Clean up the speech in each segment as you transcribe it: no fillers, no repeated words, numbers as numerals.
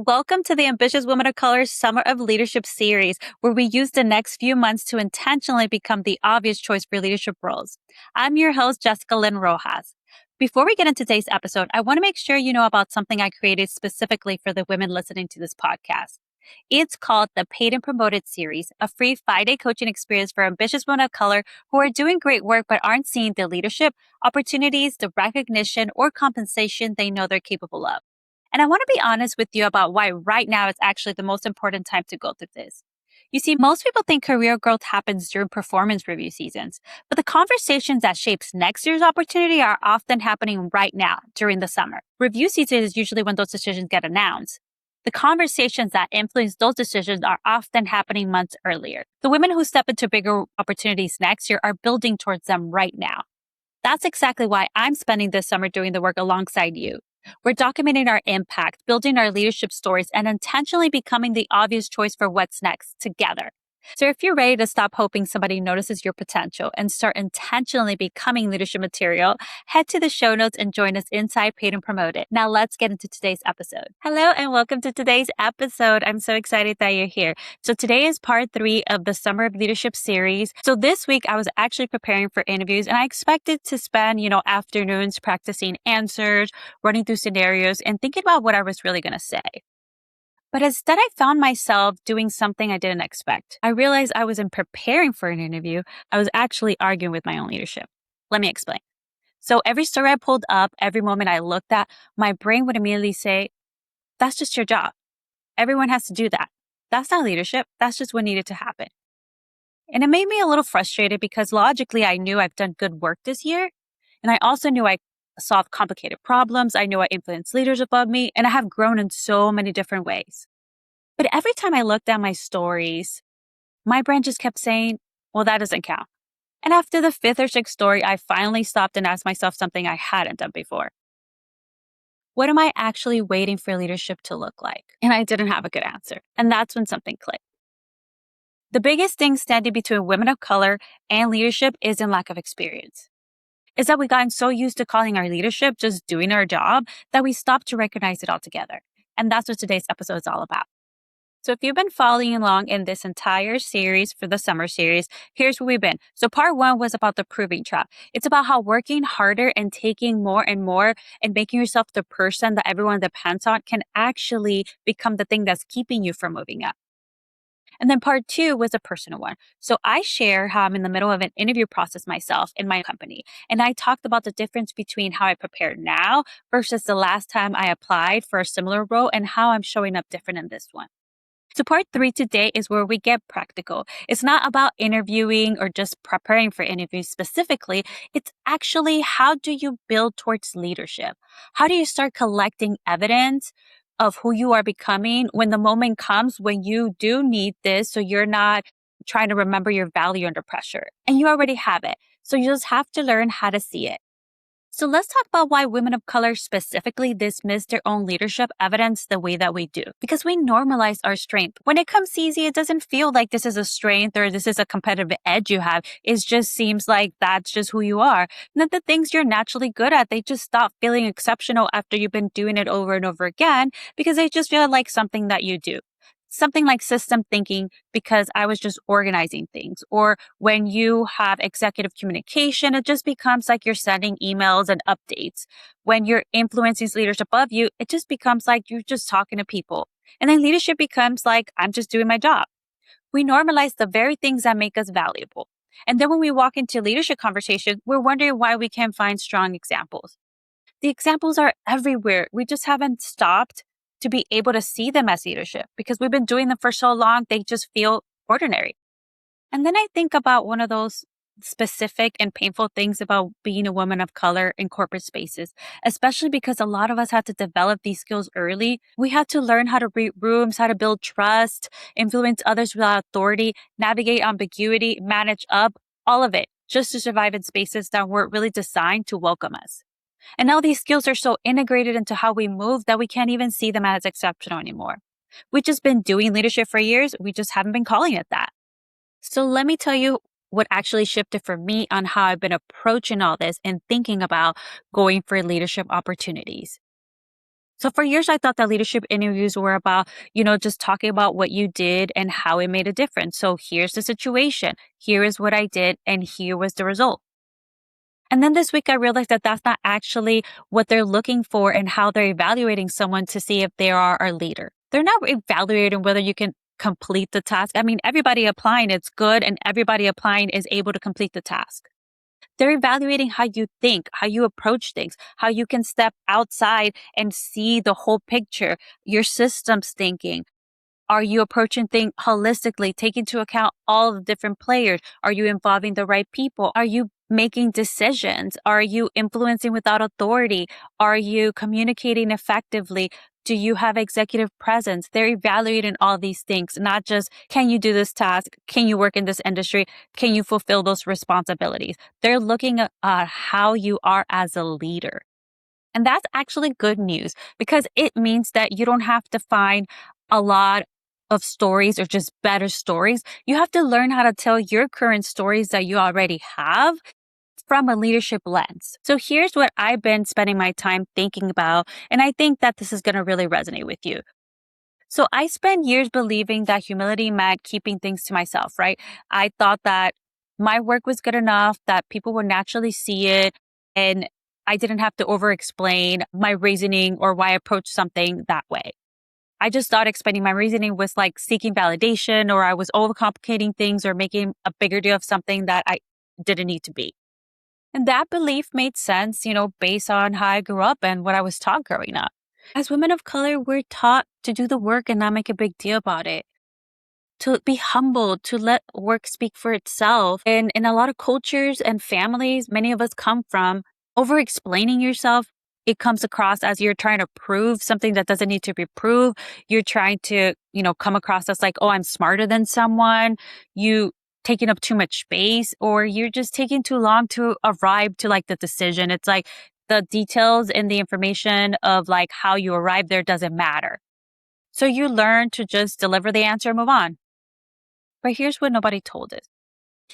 Welcome to the Ambitious Women of Color Summer of Leadership series, where we use the next few months to intentionally become the obvious choice for leadership roles. I'm your host, Jessica Lynn Rojas. Before we get into today's episode, I want to make sure you know about something I created specifically for the women listening to this podcast. It's called the Paid and Promoted series, a free 5-day coaching experience for ambitious women of color who are doing great work but aren't seeing the leadership, opportunities, the recognition, or compensation they know they're capable of. And I want to be honest with you about why right now is actually the most important time to go through this. You see, most people think career growth happens during performance review seasons, but the conversations that shapes next year's opportunity are often happening right now during the summer. Review season is usually when those decisions get announced. The conversations that influence those decisions are often happening months earlier. The women who step into bigger opportunities next year are building towards them right now. That's exactly why I'm spending this summer doing the work alongside you. We're documenting our impact, building our leadership stories, and intentionally becoming the obvious choice for what's next together. So if you're ready to stop hoping somebody notices your potential and start intentionally becoming leadership material, head to the show notes and join us inside Paid and Promoted. Now let's get into today's episode. Hello and welcome to today's episode. I'm so excited that you're here. So today is part 3 of the Summer of Leadership series. So this week I was actually preparing for interviews and I expected to spend, afternoons practicing answers, running through scenarios, and thinking about what I was really going to say. But instead, I found myself doing something I didn't expect. I realized I wasn't preparing for an interview. I was actually arguing with my own leadership. Let me explain. So every story I pulled up, every moment I looked at, my brain would immediately say, that's just your job. Everyone has to do that. That's not leadership. That's just what needed to happen. And it made me a little frustrated because logically, I knew I've done good work this year. And I also knew I solved complicated problems. I knew I influenced leaders above me, and I have grown in so many different ways. But every time I looked at my stories, my brain just kept saying, well, that doesn't count. And after the 5th or 6th story, I finally stopped and asked myself something I hadn't done before. What am I actually waiting for leadership to look like? And I didn't have a good answer. And that's when something clicked. The biggest thing standing between women of color and leadership isn't lack of experience. It's that we've gotten so used to calling our leadership just doing our job that we stop to recognize it altogether. And that's what today's episode is all about. So if you've been following along in this entire series for the summer series, here's where we've been. So part 1 was about the proving trap. It's about how working harder and taking more and more and making yourself the person that everyone depends on can actually become the thing that's keeping you from moving up. And then part 2 was a personal one. So I share how I'm in the middle of an interview process myself in my company. And I talked about the difference between how I prepare now versus the last time I applied for a similar role and how I'm showing up different in this one. So part 3 today is where we get practical. It's not about interviewing or just preparing for interviews specifically. It's actually how do you build towards leadership? How do you start collecting evidence of who you are becoming when the moment comes when you do need this, so you're not trying to remember your value under pressure and you already have it. So you just have to learn how to see it. So let's talk about why women of color specifically dismiss their own leadership evidence the way that we do. Because we normalize our strength. When it comes easy, it doesn't feel like this is a strength or this is a competitive edge you have. It just seems like that's just who you are. And that the things you're naturally good at, they just stop feeling exceptional after you've been doing it over and over again because they just feel like something that you do. Something like system thinking because I was just organizing things. Or when you have executive communication, it just becomes like you're sending emails and updates. When you're influencing leaders above you, it just becomes like you're just talking to people. And then leadership becomes like, I'm just doing my job. We normalize the very things that make us valuable. And then when we walk into leadership conversation, we're wondering why we can't find strong examples. The examples are everywhere. We just haven't stopped to be able to see them as leadership because we've been doing them for so long, they just feel ordinary. And then I think about one of those specific and painful things about being a woman of color in corporate spaces, especially because a lot of us had to develop these skills early. We had to learn how to read rooms, how to build trust, influence others without authority, navigate ambiguity, manage up, all of it, just to survive in spaces that weren't really designed to welcome us. And now these skills are so integrated into how we move that we can't even see them as exceptional anymore. We've just been doing leadership for years. We just haven't been calling it that. So let me tell you what actually shifted for me on how I've been approaching all this and thinking about going for leadership opportunities. So for years, I thought that leadership interviews were about, just talking about what you did and how it made a difference. So here's the situation. Here is what I did, and here was the result. And then this week, I realized that that's not actually what they're looking for and how they're evaluating someone to see if they are a leader. They're not evaluating whether you can complete the task. I mean, everybody applying is good and everybody applying is able to complete the task. They're evaluating how you think, how you approach things, how you can step outside and see the whole picture, your systems thinking. Are you approaching things holistically, taking into account all the different players? Are you involving the right people? Are you making decisions? Are you influencing without authority? Are you communicating effectively? Do you have executive presence? They're evaluating all these things, not just can you do this task? Can you work in this industry? Can you fulfill those responsibilities? They're looking at how you are as a leader. And that's actually good news because it means that you don't have to find a lot of stories or just better stories. You have to learn how to tell your current stories that you already have from a leadership lens. So here's what I've been spending my time thinking about. And I think that this is going to really resonate with you. So I spent years believing that humility meant keeping things to myself, right? I thought that my work was good enough, that people would naturally see it, and I didn't have to over explain my reasoning or why I approached something that way. I just thought explaining my reasoning was like seeking validation, or I was overcomplicating things or making a bigger deal of something that I didn't need to be. And that belief made sense, based on how I grew up and what I was taught growing up. As women of color, we're taught to do the work and not make a big deal about it, to be humble, to let work speak for itself. And in a lot of cultures and families many of us come from, over explaining yourself, it comes across as you're trying to prove something that doesn't need to be proved. You're trying to, come across as like, oh, I'm smarter than someone. You taking up too much space, or you're just taking too long to arrive to like the decision. It's like the details and the information of like how you arrive there doesn't matter. So you learn to just deliver the answer and move on. But here's what nobody told us.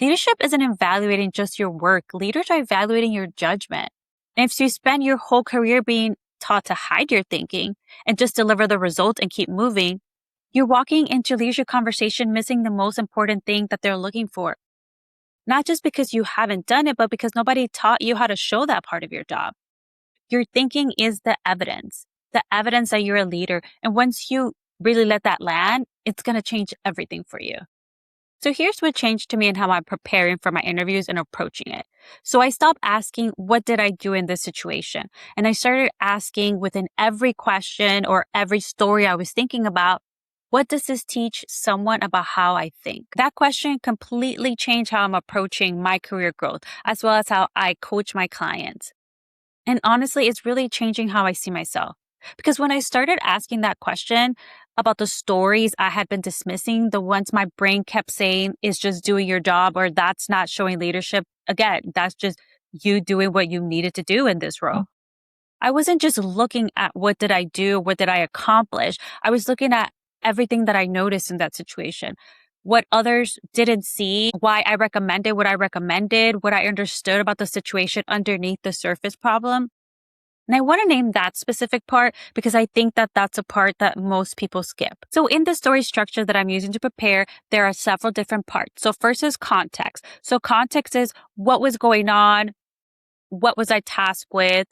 Leadership isn't evaluating just your work. Leaders are evaluating your judgment. And if you spend your whole career being taught to hide your thinking and just deliver the result and keep moving, you're walking into leadership conversation missing the most important thing that they're looking for. Not just because you haven't done it, but because nobody taught you how to show that part of your job. Your thinking is the evidence that you're a leader. And once you really let that land, it's going to change everything for you. So here's what changed to me and how I'm preparing for my interviews and approaching it. So I stopped asking, what did I do in this situation? And I started asking within every question or every story I was thinking about, what does this teach someone about how I think? That question completely changed how I'm approaching my career growth, as well as how I coach my clients. And honestly, it's really changing how I see myself. Because when I started asking that question about the stories I had been dismissing, the ones my brain kept saying is just doing your job or that's not showing leadership, again, that's just you doing what you needed to do in this role. I wasn't just looking at what did I do, what did I accomplish. I was looking at everything that I noticed in that situation, what others didn't see, why I recommended what I recommended, what I understood about the situation underneath the surface problem. And I want to name that specific part because I think that that's a part that most people skip. So in the story structure that I'm using to prepare, there are several different parts. So first is context. So context is what was going on, what was I tasked with,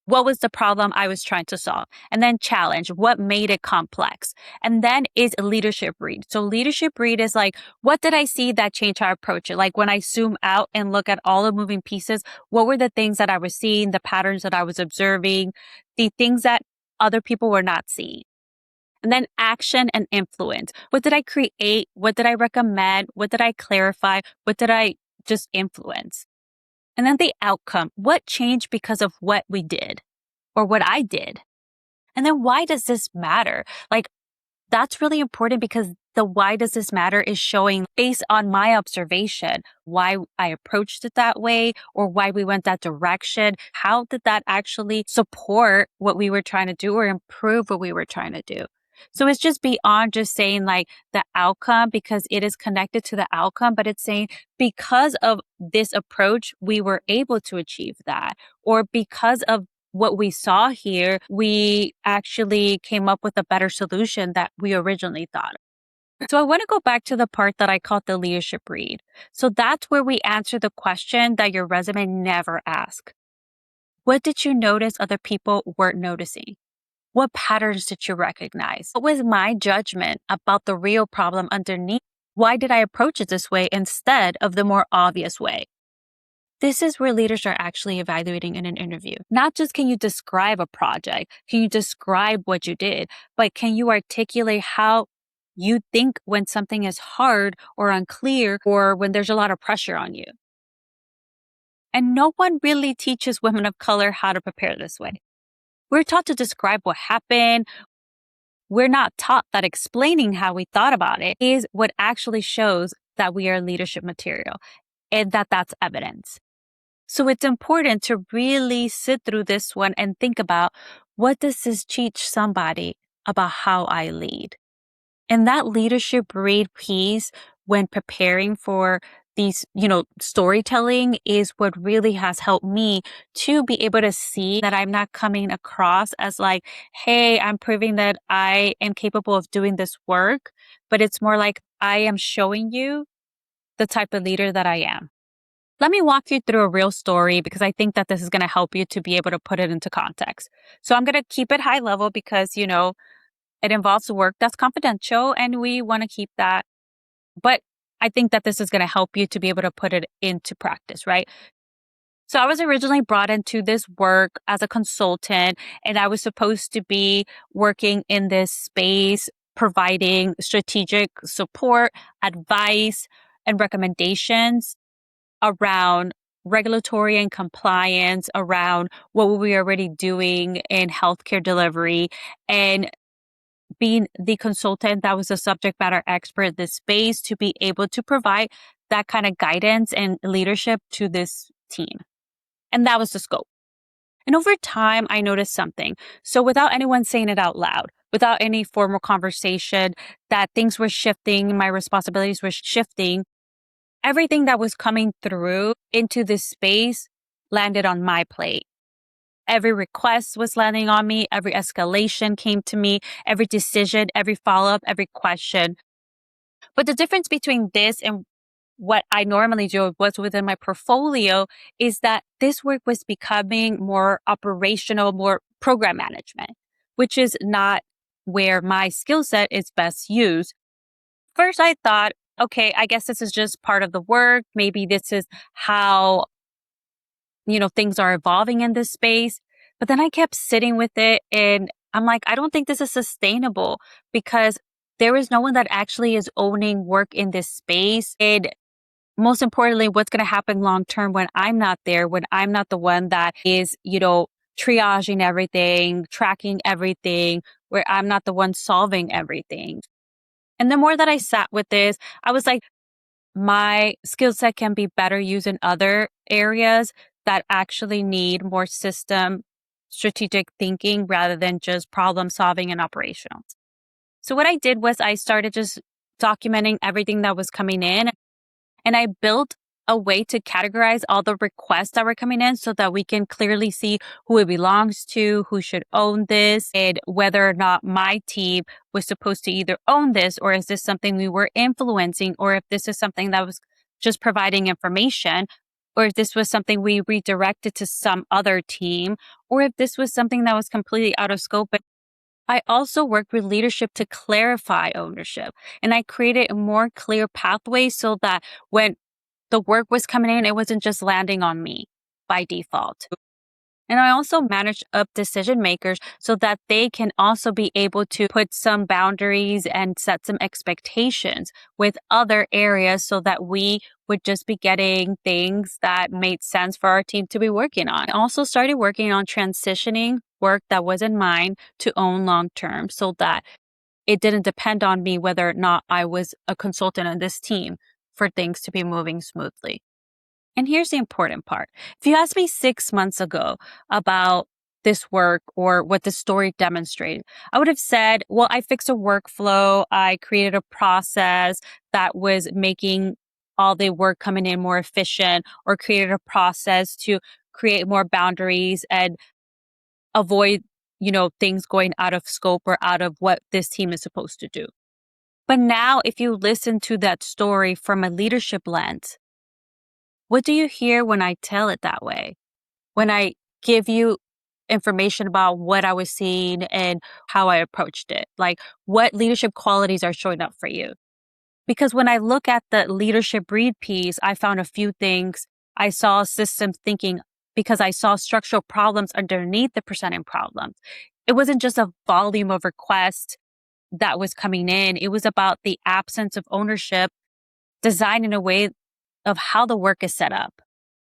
what was the problem I was trying to solve, and then challenge, what made it complex. And then is a leadership read. So leadership read is like, what did I see that changed how I approach it? Like when I zoom out and look at all the moving pieces, what were the things that I was seeing, the patterns that I was observing, the things that other people were not seeing? And then action and influence. What did I create? What did I recommend? What did I clarify? What did I just influence? And then the outcome. What changed because of what we did or what I did? And then why does this matter? Like, that's really important because the why does this matter is showing based on my observation, why I approached it that way or why we went that direction. How did that actually support what we were trying to do or improve what we were trying to do? So it's just beyond just saying like the outcome because it is connected to the outcome, but it's saying because of this approach, we were able to achieve that, or because of what we saw here, we actually came up with a better solution that we originally thought. So I want to go back to the part that I called the leadership read. So that's where we answer the question that your resume never asks. What did you notice other people weren't noticing? What patterns did you recognize? What was my judgment about the real problem underneath? Why did I approach it this way instead of the more obvious way? This is where leaders are actually evaluating in an interview. Not just can you describe a project, can you describe what you did, but can you articulate how you think when something is hard or unclear or when there's a lot of pressure on you. And no one really teaches women of color how to prepare this way. We're taught to describe what happened. We're not taught that explaining how we thought about it is what actually shows that we are leadership material and that that's evidence. So it's important to really sit through this one and think about, what does this teach somebody about how I lead? And that leadership read piece when preparing for these, storytelling is what really has helped me to be able to see that I'm not coming across as like, hey, I'm proving that I am capable of doing this work, but it's more like I am showing you the type of leader that I am. Let me walk you through a real story because I think that this is going to help you to be able to put it into context. So I'm going to keep it high level because, it involves work that's confidential and we want to keep that. But I think that this is going to help you to be able to put it into practice, right? So I was originally brought into this work as a consultant and I was supposed to be working in this space, providing strategic support, advice, and recommendations around regulatory and compliance, around what we were already doing in healthcare delivery, and being the consultant that was a subject matter expert in this space to be able to provide that kind of guidance and leadership to this team. And that was the scope. And over time, I noticed something. So without anyone saying it out loud, without any formal conversation, that things were shifting, my responsibilities were shifting. Everything that was coming through into this space landed on my plate. Every request was landing on me. Every escalation came to me. Every decision, every follow-up, every question. But the difference between this and what I normally do, was within my portfolio, is that this work was becoming more operational, more program management, which is not where my skill set is best used. First, I thought, okay, I guess this is just part of the work. Maybe this is how things are evolving in this space. But then I kept sitting with it and I'm like, I don't think this is sustainable because there is no one that actually is owning work in this space. And most importantly, what's going to happen long term when I'm not there, when I'm not the one that is, triaging everything, tracking everything, where I'm not the one solving everything. And the more that I sat with this, I was like, my skill set can be better used in other areas that actually need more system strategic thinking rather than just problem solving and operational. So what I did was I started just documenting everything that was coming in, and I built a way to categorize all the requests that were coming in so that we can clearly see who it belongs to, who should own this, and whether or not my team was supposed to either own this, or is this something we were influencing, or if this is something that was just providing information, or if this was something we redirected to some other team, or if this was something that was completely out of scope. I also worked with leadership to clarify ownership, and I created a more clear pathway so that when the work was coming in, it wasn't just landing on me by default. And I also managed up decision makers so that they can also be able to put some boundaries and set some expectations with other areas so that we would just be getting things that made sense for our team to be working on. I also started working on transitioning work that wasn't mine to own long term so that it didn't depend on me whether or not I was a consultant on this team for things to be moving smoothly. And here's the important part. If you asked me 6 months ago about this work or what the story demonstrated, I would have said, well, I fixed a workflow. I created a process that was making all the work coming in more efficient, or created a process to create more boundaries and avoid, things going out of scope or out of what this team is supposed to do. But now, if you listen to that story from a leadership lens, what do you hear when I tell it that way? When I give you information about what I was seeing and how I approached it? Like, what leadership qualities are showing up for you? Because when I look at the leadership read piece, I found a few things. I saw systems thinking because I saw structural problems underneath the presenting problems. It wasn't just a volume of requests that was coming in. It was about the absence of ownership, designed in a way of how the work is set up,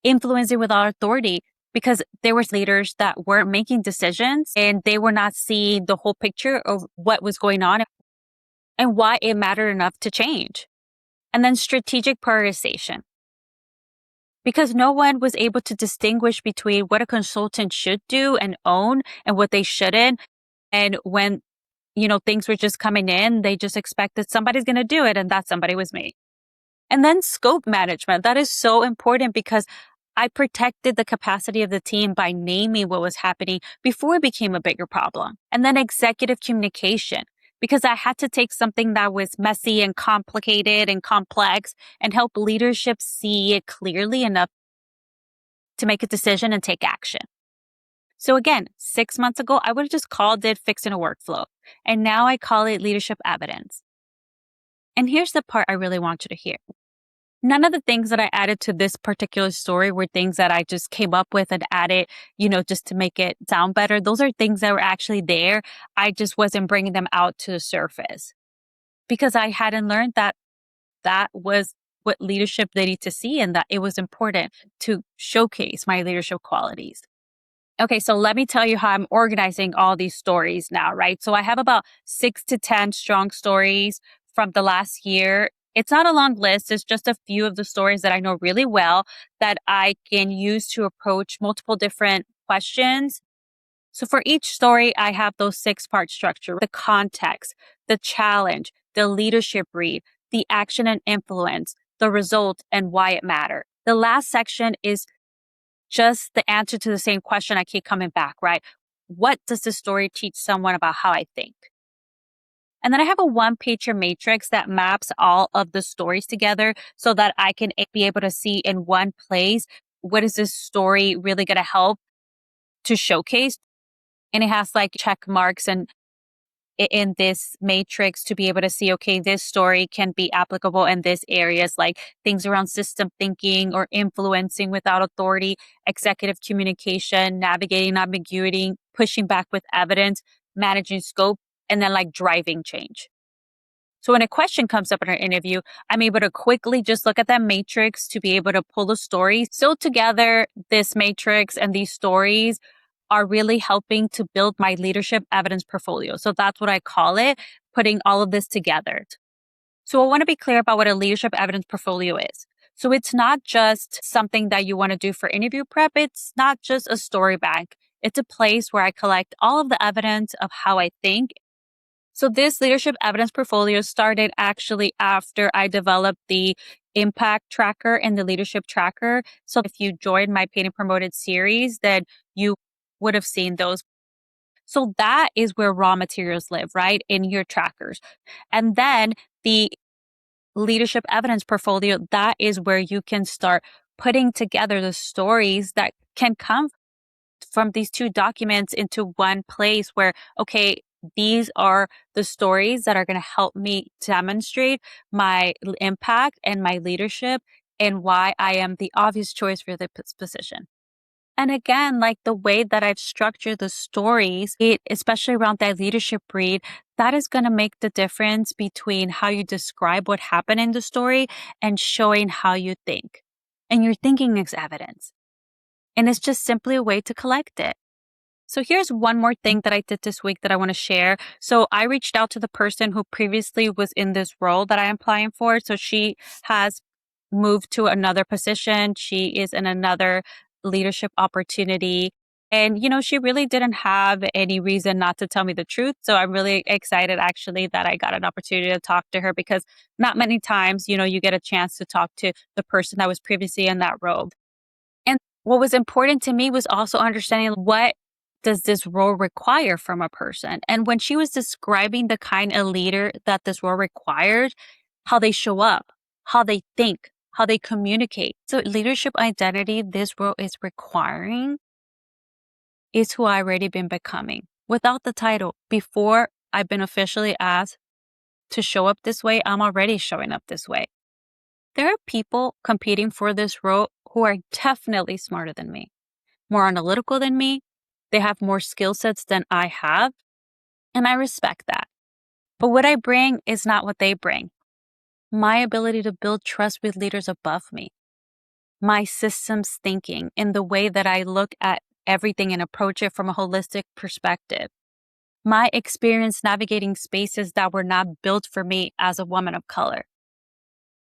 influencing without authority, because there were leaders that weren't making decisions and they were not seeing the whole picture of what was going on and why it mattered enough to change. And then strategic prioritization, because no one was able to distinguish between what a consultant should do and own and what they shouldn't. And when, things were just coming in, they just expected somebody's going to do it. And that somebody was me. And then scope management. That is so important because I protected the capacity of the team by naming what was happening before it became a bigger problem. And then executive communication, because I had to take something that was messy and complicated and complex and help leadership see it clearly enough to make a decision and take action. So again, 6 months ago, I would have just called it fixing a workflow. And now I call it leadership evidence. And here's the part I really want you to hear. None of the things that I added to this particular story were things that I just came up with and added, just to make it sound better. Those are things that were actually there. I just wasn't bringing them out to the surface because I hadn't learned that that was what leadership needed to see and that it was important to showcase my leadership qualities. Okay, so let me tell you how I'm organizing all these stories now, right? So I have about 6 to 10 strong stories from the last year. It's not a long list. It's just a few of the stories that I know really well that I can use to approach multiple different questions. So for each story, I have those 6-part structure: the context, the challenge, the leadership read, the action and influence, the result, and why it mattered. The last section is just the answer to the same question I keep coming back, right? What does the story teach someone about how I think? And then I have a 1-pager matrix that maps all of the stories together so that I can be able to see in one place, what is this story really going to help to showcase? And it has like check marks and in this matrix to be able to see, okay, this story can be applicable in this areas, like things around system thinking or influencing without authority, executive communication, navigating ambiguity, pushing back with evidence, managing scope, and then like driving change. So when a question comes up in our interview, I'm able to quickly just look at that matrix to be able to pull the story. So together, this matrix and these stories are really helping to build my leadership evidence portfolio. So that's what I call it, putting all of this together. So I want to be clear about what a leadership evidence portfolio is. So it's not just something that you want to do for interview prep. It's not just a story bank. It's a place where I collect all of the evidence of how I think. So this leadership evidence portfolio started actually after I developed the impact tracker and the leadership tracker. So if you joined my Paid and Promoted series, then you would have seen those. So that is where raw materials live, right? In your trackers. And then the leadership evidence portfolio, that is where you can start putting together the stories that can come from these 2 documents into one place where, okay, these are the stories that are going to help me demonstrate my impact and my leadership and why I am the obvious choice for the position. And again, like the way that I've structured the stories, especially around that leadership read, that is going to make the difference between how you describe what happened in the story and showing how you think. And your thinking is evidence. And it's just simply a way to collect it. So here's one more thing that I did this week that I want to share. So I reached out to the person who previously was in this role that I am applying for. So she has moved to another position. She is in another leadership opportunity. And, she really didn't have any reason not to tell me the truth. So I'm really excited actually that I got an opportunity to talk to her because not many times, you get a chance to talk to the person that was previously in that role. And what was important to me was also understanding what does this role require from a person? And when she was describing the kind of leader that this role required, how they show up, how they think, how they communicate. So leadership identity this role is requiring is who I've already been becoming without the title. Before I've been officially asked to show up this way, I'm already showing up this way. There are people competing for this role who are definitely smarter than me, more analytical than me. They have more skill sets than I have, and I respect that. But what I bring is not what they bring. My ability to build trust with leaders above me, my systems thinking in the way that I look at everything and approach it from a holistic perspective, my experience navigating spaces that were not built for me as a woman of color,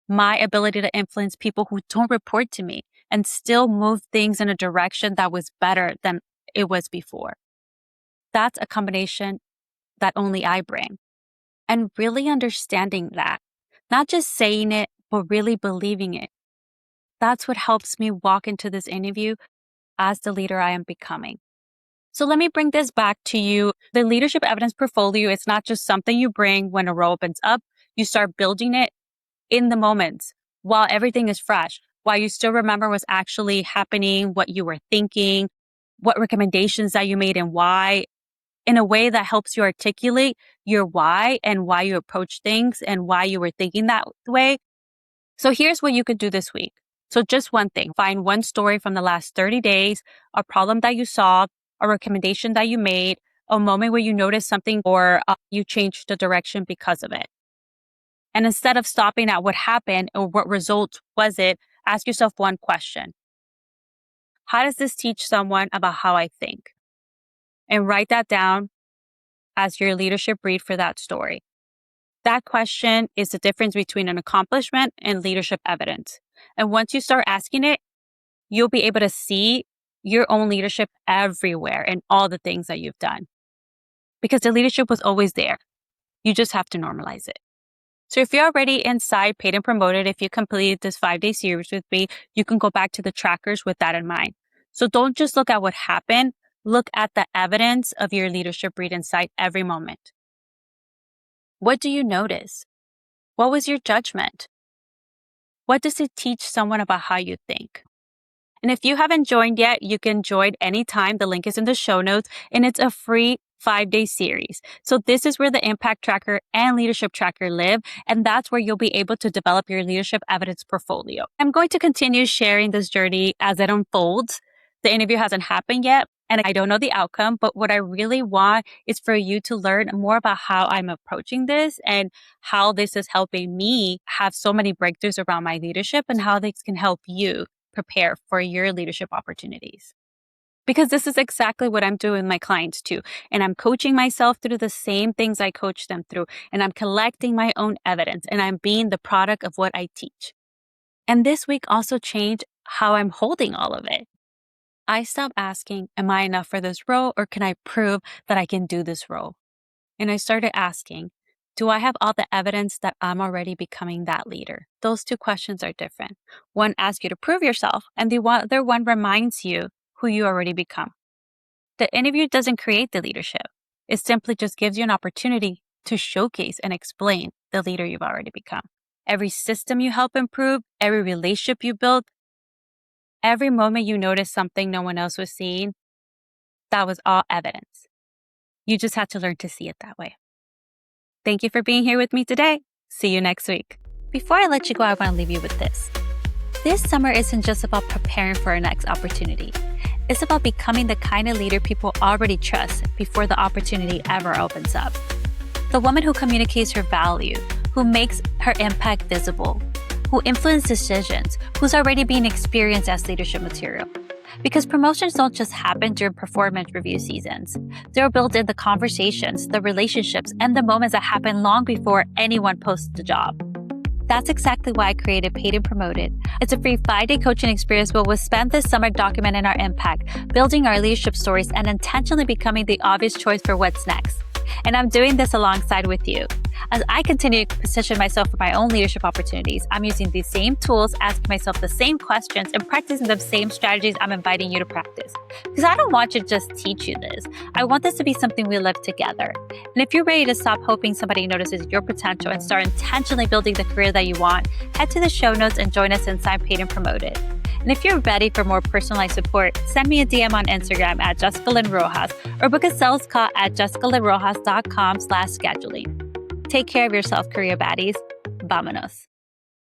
my ability to influence people who don't report to me and still move things in a direction that was better than it was before. That's a combination that only I bring. And really understanding that, not just saying it, but really believing it. That's what helps me walk into this interview as the leader I am becoming. So let me bring this back to you. The leadership evidence portfolio is not just something you bring when a role opens up. You start building it in the moments while everything is fresh, while you still remember what's actually happening, what you were thinking, what recommendations that you made and why, in a way that helps you articulate your why and why you approach things and why you were thinking that way. So here's what you could do this week. So just one thing, find one story from the last 30 days, a problem that you solved, a recommendation that you made, a moment where you noticed something or you changed the direction because of it. And instead of stopping at what happened or what result was it, ask yourself one question. How does this teach someone about how I think? And write that down as your leadership brief for that story. That question is the difference between an accomplishment and leadership evidence. And once you start asking it, you'll be able to see your own leadership everywhere in all the things that you've done. Because the leadership was always there. You just have to normalize it. So if you're already inside Paid and Promoted, if you completed this 5-day series with me, you can go back to the trackers with that in mind. So don't just look at what happened. Look at the evidence of your leadership read inside every moment. What do you notice? What was your judgment? What does it teach someone about how you think? And if you haven't joined yet, you can join anytime. The link is in the show notes, and it's a free 5-day series. So this is where the Impact Tracker and Leadership Tracker live, and that's where you'll be able to develop your leadership evidence portfolio. I'm going to continue sharing this journey as it unfolds. The interview hasn't happened yet, and I don't know the outcome, but what I really want is for you to learn more about how I'm approaching this and how this is helping me have so many breakthroughs around my leadership and how this can help you prepare for your leadership opportunities. Because this is exactly what I'm doing with my clients too. And I'm coaching myself through the same things I coach them through. And I'm collecting my own evidence and I'm being the product of what I teach. And this week also changed how I'm holding all of it. I stopped asking, am I enough for this role or can I prove that I can do this role? And I started asking, do I have all the evidence that I'm already becoming that leader? Those two questions are different. One asks you to prove yourself, and the other one reminds you who you already become. The interview doesn't create the leadership. It simply just gives you an opportunity to showcase and explain the leader you've already become. Every system you help improve, every relationship you build, every moment you notice something no one else was seeing, that was all evidence. You just had to learn to see it that way. Thank you for being here with me today. See you next week. Before I let you go, I want to leave you with this. This summer isn't just about preparing for our next opportunity. It's about becoming the kind of leader people already trust before the opportunity ever opens up. The woman who communicates her value, who makes her impact visible, who influences decisions, who's already being experienced as leadership material. Because promotions don't just happen during performance review seasons. They're built in the conversations, the relationships, and the moments that happen long before anyone posts the job. That's exactly why I created Paid and Promoted. It's a free 5-day coaching experience where we'll spend this summer documenting our impact, building our leadership stories, and intentionally becoming the obvious choice for what's next. And I'm doing this alongside with you. As I continue to position myself for my own leadership opportunities, I'm using these same tools, asking myself the same questions, and practicing the same strategies I'm inviting you to practice. Because I don't want to just teach you this. I want this to be something we live together. And if you're ready to stop hoping somebody notices your potential and start intentionally building the career that you want, head to the show notes and join us in Sign Paid and Promoted. And if you're ready for more personalized support, send me a DM on Instagram at Jessica Lynn Rojas or book a sales call at jessicalynrojas.com/scheduling. Take care of yourself, career baddies. Vámonos.